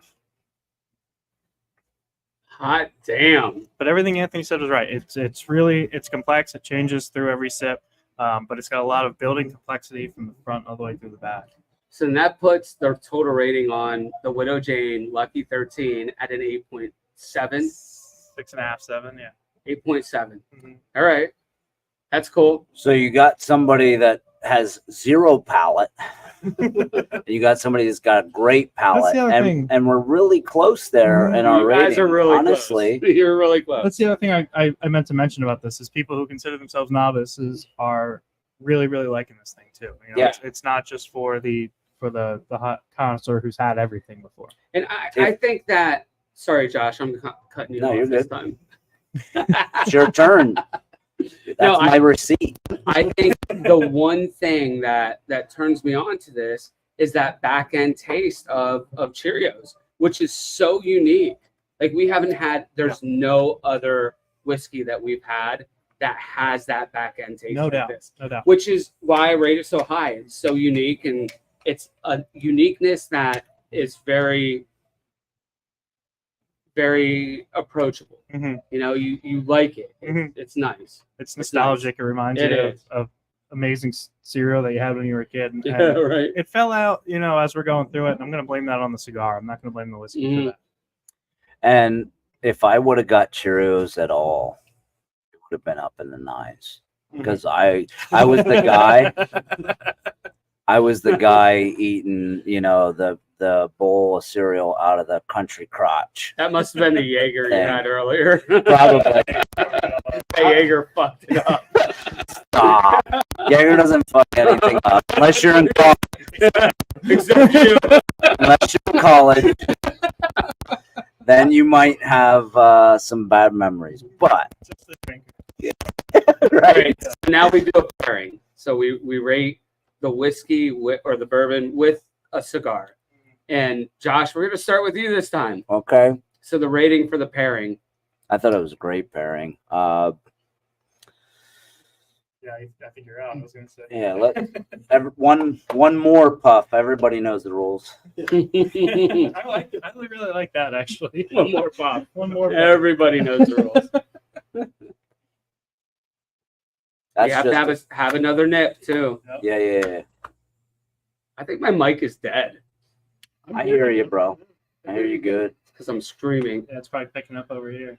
Hot damn. But everything Anthony said was right. It's complex. It changes through every sip. But it's got a lot of building complexity from the front all the way through the back. So that puts their total rating on the Widow Jane Lucky 13 at an 8.7. 6.5, 7, yeah. 8.7. Mm-hmm. All right. That's cool. So you got somebody that has zero palate. You got somebody that's got a great palate. That's the other thing. And we're really close there in our You rating. guys are really honestly. close. You're really close. That's the other thing I meant to mention about this is people who consider themselves novices are really, really liking this thing too. Yeah. It's not just for the hot connoisseur who's had everything before. And I think that, sorry, Josh, I'm cutting you off this time. It's your turn. That's my receipt. I think the one thing that turns me on to this is that back end taste of Cheerios, which is so unique. Like we haven't had, there's no other whiskey that we've had that has that back end taste. No doubt. This, No doubt. which is why I rate it so high. It's so unique, and it's a uniqueness that is very, very approachable. Mhm. You know, you like it. Mhm. It's nice. It's nostalgic. It reminds you It of amazing cereal that you had when you were a kid. And Yeah, right. it fell out, as we're going through it. And I'm going to blame that on the cigar. I'm not going to blame the whiskey for that. And if I would have got Cheerios at all, it would have been up in the 9s because I was the guy. I was the guy eating, the bowl of cereal out of the country crotch. That must have been the Jaeger you Thing. had earlier. Probably. The Jaeger fucked it up. Stop. Jaeger doesn't fuck anything up unless you're in college. Except you. Unless you're in college, then you might have some bad memories. But Just the drink. right. So now we do a pairing. So we rate the whiskey or the bourbon with a cigar. And Josh, we're going to start with you this time. Okay. So the rating for the pairing. I thought it was a great pairing. Yeah, I think you're out. I was going to say. Yeah, one more puff. Everybody knows the rules. I like it. I really like that, actually. One more pop. One more pop. Everybody knows the rules. That's You have to have another nip too. Yeah. I think my mic is dead I hear you, bro. I hear you good. because I'm screaming. Yeah, it's probably picking up over here.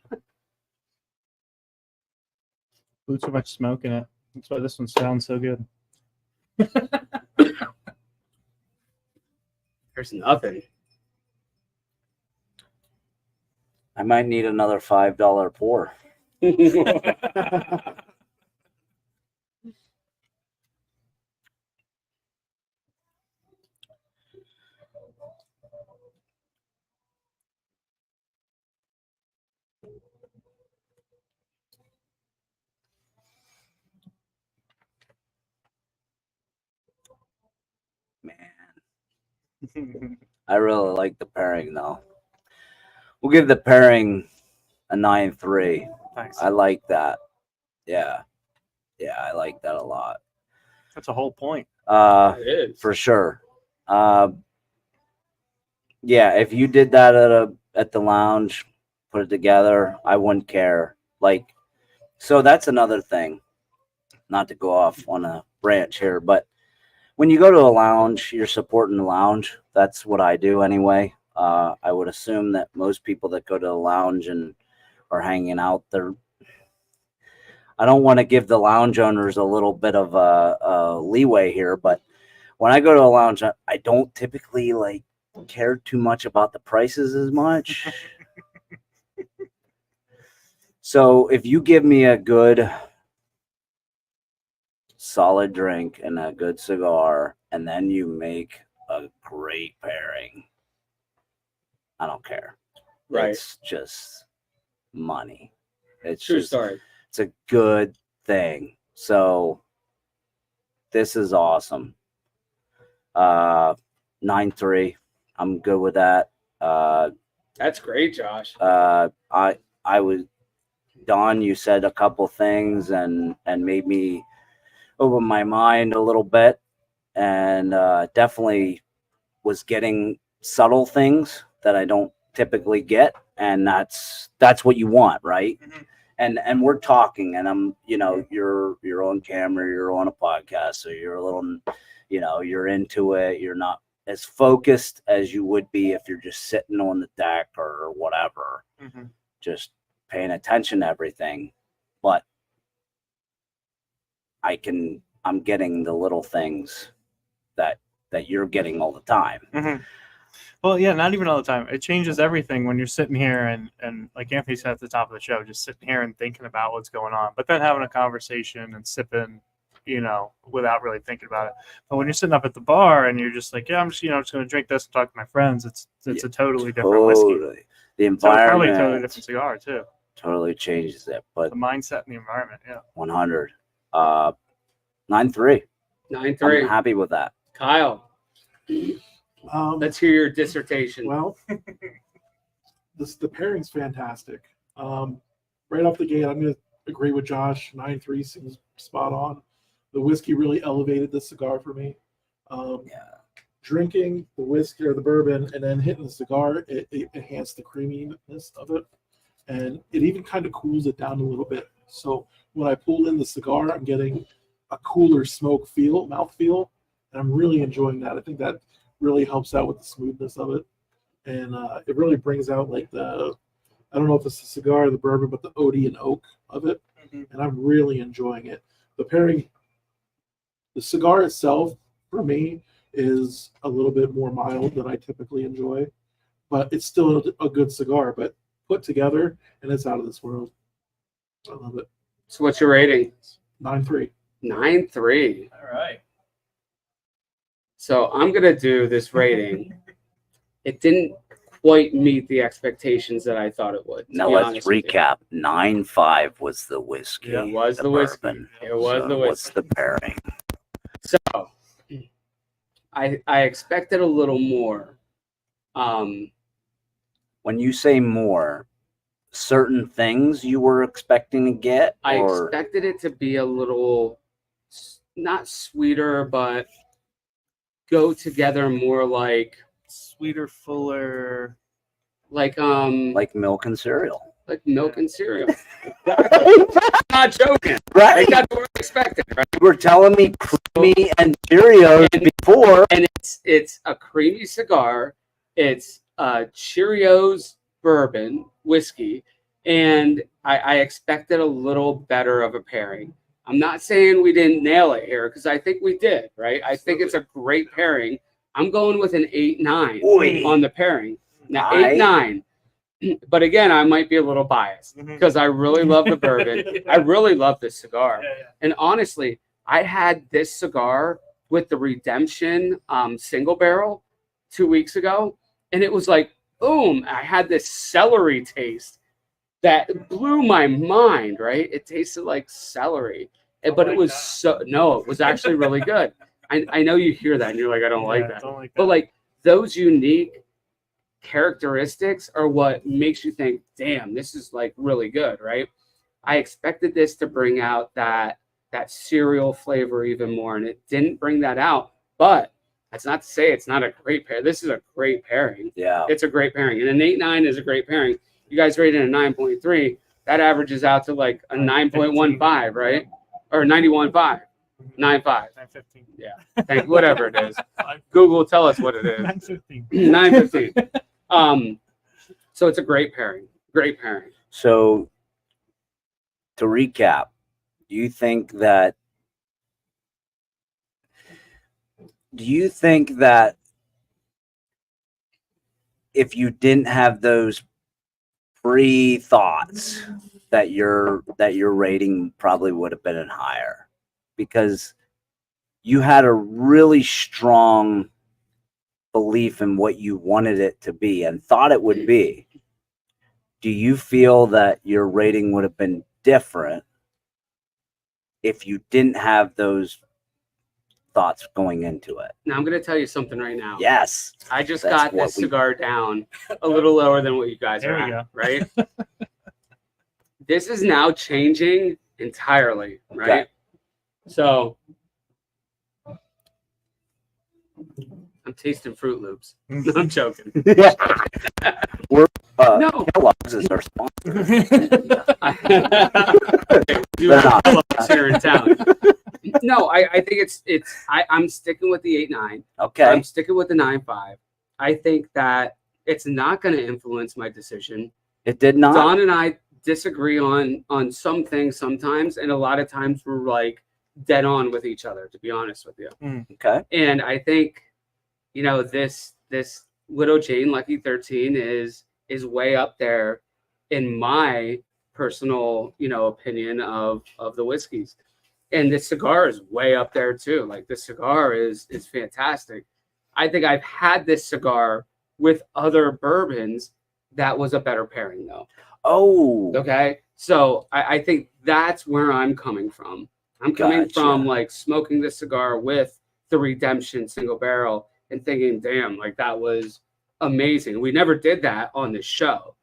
Blew too much smoke in it. That's why this one sounds so good. There's nothing. I might need another $5 pour. Man, I really like the pairing though. We'll give the pairing a 9.3. Thanks. I like that. Yeah, I like that a lot. That's a whole point. It is. For sure. Yeah, if you did that at the lounge, put it together, I wouldn't care. So that's another thing. Not to go off on a branch here, but when you go to a lounge, you're supporting the lounge. That's what I do anyway. I would assume that most people that go to the lounge and are hanging out there, I don't want to give the lounge owners a little bit of a leeway here, but when I go to a lounge, I don't typically care too much about the prices as much. So if you give me a good solid drink and a good cigar, and then you make a great pairing, I don't care. Right. It's just money. It's True just, story. it's a good thing. So this is awesome. 9.3. I'm good with that. That's great, Josh. I was Don, you said a couple things and made me open my mind a little bit, and definitely was getting subtle things that I don't typically get, and that's what you want, right? Mm-hmm. And we're talking, and I'm, you're on camera, you're on a podcast, so you're a little, you're into it. You're not as focused as you would be if you're just sitting on the deck or whatever, just paying attention to everything. But I'm getting the little things that you're getting all the time. Well, yeah, not even all the time. It changes everything when you're sitting here and like Anthony said at the top of the show, just sitting here and thinking about what's going on, but then having a conversation and sipping, without really thinking about it. But when you're sitting up at the bar and you're just like, yeah, I'm just going to drink this and talk to my friends, it's a totally different whiskey. The So probably environment a totally different cigar too. totally changes it, but The mindset and the environment, yeah. 100. 9.3. 9.3. I'm happy with that. Kyle, let's hear your dissertation. Well, the pairing's fantastic. Right off the gate, I'm going to agree with Josh. 9.3 seems spot on. The whiskey really elevated the cigar for me. Yeah. drinking the whiskey or the bourbon and then hitting the cigar, it enhanced the creaminess of it. And it even kind of cools it down a little bit. So when I pulled in the cigar, I'm getting a cooler smoke mouth feel, and I'm really enjoying that. I think that really helps out with the smoothness of it. And it really brings out like I don't know if it's the cigar or the bourbon, but the oady and oak of it. And I'm really enjoying it. The cigar itself, for me, is a little bit more mild than I typically enjoy, but it's still a good cigar. But put together, and it's out of this world. I love it. So what's your rating? 9.3. 9.3. All right. So I'm gonna do this rating. It didn't quite meet the expectations that I thought it would. Now let's recap. 9.5 was the whiskey. Yeah, it was the whiskey. bourbon. It was So the whiskey. what's the pairing? So I expected a little more. When you say more, certain things you were expecting to get, I or expected it to be a little not sweeter, but go together more like Sweeter, fuller. like milk and cereal. like milk and cereal. Not joking. Right? Like, that's what I expected, right? You were telling me creamy and Cheerios before. And it's a creamy cigar. It's Cheerios bourbon whiskey, and I expected a little better of a pairing. I'm not saying we didn't nail it here because I think we did, right? I think it's a great pairing. I'm going with an 8.9 Oy. on the pairing. Now Aye. 8.9. But again, I might be a little biased because I really love the bourbon. I really love this cigar. And honestly, I had this cigar with the Redemption single barrel 2 weeks ago, and it was like, boom, I had this celery taste that blew my mind, right? It tasted like celery, but it was it was actually really good. I know you hear that and you're like, I don't like that. But like those unique characteristics are what makes you think, damn, this is like really good, right? I expected this to bring out that cereal flavor even more, and it didn't bring that out. But that's not to say it's not a great pair. This is a great pairing. Yeah. It's a great pairing. And an 8.9 is a greght pairing. You guys rated a 9.3. That averages out to like a 9.15, right? Or 91.5. 9.5. 9.15. Yeah. Thank whatever it is. Google will tell us what it is. 9.15. 9.15. So it's a great pairing. Great pairing. So to recap, do you think that if you didn't have those pre-thoughts that your rating probably would have been higher, because you had a really strong belief in what you wanted it to be and thought it would be? Do you feel that your rating would have been different if you didn't have those thoughts going into it? Now I'm going to tell you something right now. Yes. I just That's got what this cigar down a little lower than what you guys There are we at, right? This is now changing entirely, right? Okay. So I'm tasting Fruit Loops. No, I'm joking. We're No. Kellogg's is our sponsor. Do They're not. Kellogg's here in town. No, I think I'm sticking with the 8.9. Okay. I'm sticking with the 9.5. I think that it's not going to influence my decision. It did not. Don and I disagree on some things sometimes, and a lot of times we're like dead on with each other, to be honest with you. Okay. And I think, this Widow Jane Lucky 13 is way up there in my personal, opinion of the whiskeys. And this cigar is way up there too. Like, this cigar is fantastic. I think I've had this cigar with other bourbons that was a better pairing though. Oh. Okay. So I think that's where I'm coming from. I'm coming Gotcha. from like smoking this cigar with the Redemption single barrel and thinking, damn, like that was amazing. We never did that on this show.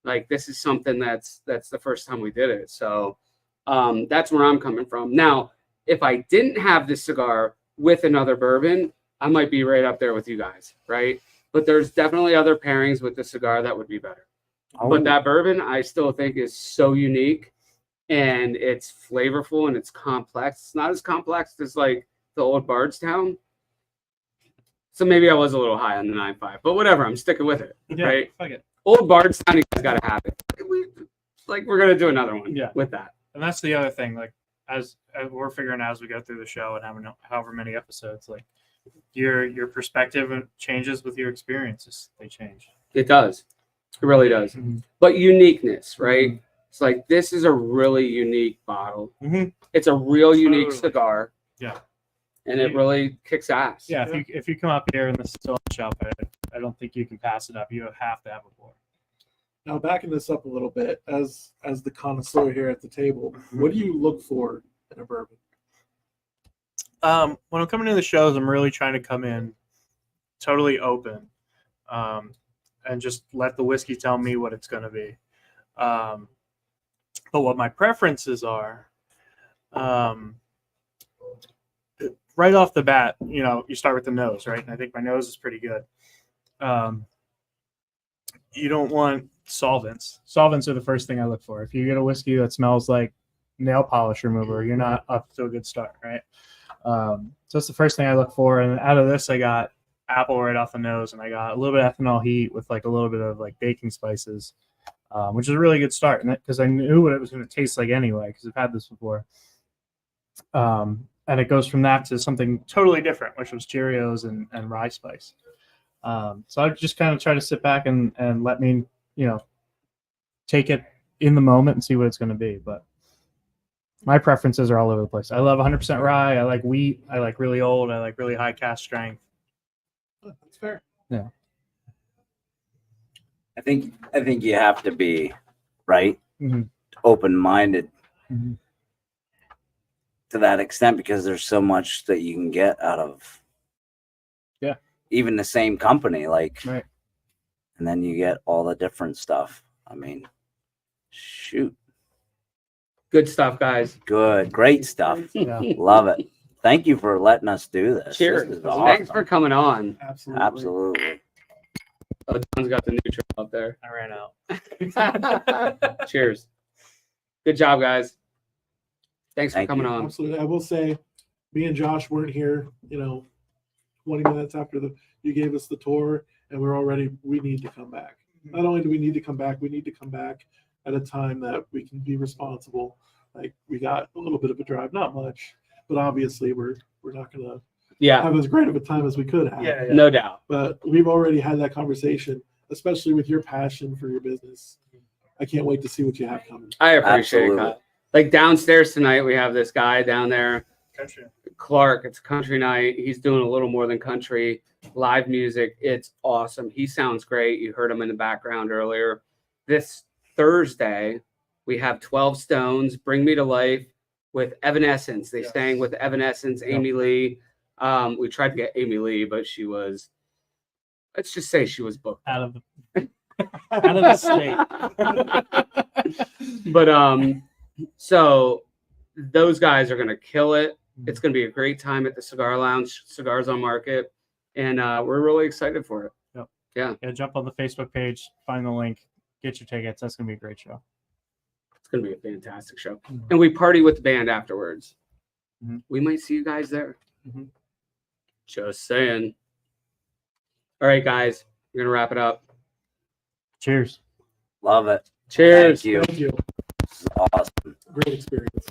Like, this is something that's the first time we did it. So that's where I'm coming from. Now, if I didn't have this cigar with another bourbon, I might be right up there with you guys, right? But there's definitely other pairings with the cigar that would be better. But that bourbon, I still think, is so unique, and it's flavorful and it's complex. It's not as complex as like the old Bardstown. So maybe I was a little high on the 9.5, but whatever. I'm sticking with it, right? Fuck it. Old Bardstown, you guys gotta have it. We're gonna do another one, with that. And that's the other thing. Like as we're figuring out as we go through the show and having however many episodes, like your perspective changes with your experiences. They change. It does. It really does. Mm-hmm. But uniqueness, right? It's like this is a really unique bottle. Mm-hmm. It's a real unique Totally. cigar. Yeah. And it really kicks ass. Yeah, if you come up here in the still shop, I don't think you can pass it up. You have to have a pour. Now, backing this up a little bit, as the connoisseur here at the table, what do you look for in a bourbon? When I'm coming to the shows, I'm really trying to come in totally open, and just let the whiskey tell me what it's going to be. But what my preferences are, right off the bat, you start with the nose, right? And I think my nose is pretty good. You don't want solvents. Solvents are the first thing I look for. If you get a whiskey that smells like nail polish remover, you're not up to a good start, right? So that's the first thing I look for. And out of this, I got apple right off the nose, and I got a little bit of ethanol heat with like a little bit of like baking spices, which is a really good start. And because I knew what it was going to taste like anyway, because I've had this before. And it goes from that to something totally different, which was Cheerios and rye spice. So I just kind of try to sit back and let me, take it in the moment and see what it's going to be. But my preferences are all over the place. I love 100% rye. I like wheat. I like really old. I like really high cast strength. That's fair. Yeah. I think you have to be right, Mm-hmm. open-minded Mm-hmm. to that extent, because there's so much that you can get out of even the same company, like Right. And then you get all the different stuff. I mean, shoot, Good stuff, guys. great stuff. Yeah. Love it. Thank you for letting us do this. Cheers. This is Thanks awesome. for coming on. Absolutely. Absolutely. Oh, Don's got the neutral up there. I ran out. Cheers. Good job, guys. Thanks for Thank coming you. on. Absolutely. I will say, me and Josh weren't here, 20 minutes after you gave us the tour, and we need to come back. Not only do we need to come back, we need to come back at a time that we can be responsible. Like, we got a little bit of a drive, not much, but obviously we're not going to have as great of a time as we could have. Yeah. No doubt. But we've already had that conversation, especially with your passion for your business. I can't wait to see what you have coming. I appreciate Absolutely. it, Kyle. Like downstairs tonight, we have this guy down there, Country. Clark. It's country night. He's doing a little more than country live music. It's awesome. He sounds great. You heard him in the background earlier. This Thursday, we have 12 Stones, Bring Me to Life with Evanescence. They sang with Evanescence, Amy Lee. We tried to get Amy Lee, but she was, let's just say she was booked. Out of the state. But so those guys are gonna kill it. It's gonna be a great time at the Cigar Lounge, Cigars on Market, and we're really excited for it. Yep. Yeah, Jump on the Facebook page, find the link, get your tickets. That's gonna be a great show. it's gonna be a fantastic show, Mhm. and we party with the band afterwards. Mhm. We might see you guys there. Mhm. Just saying. All right, guys, we're gonna wrap it up. Cheers. Love it. Cheers. Thank you. Thank you. This is awesome. Great experience.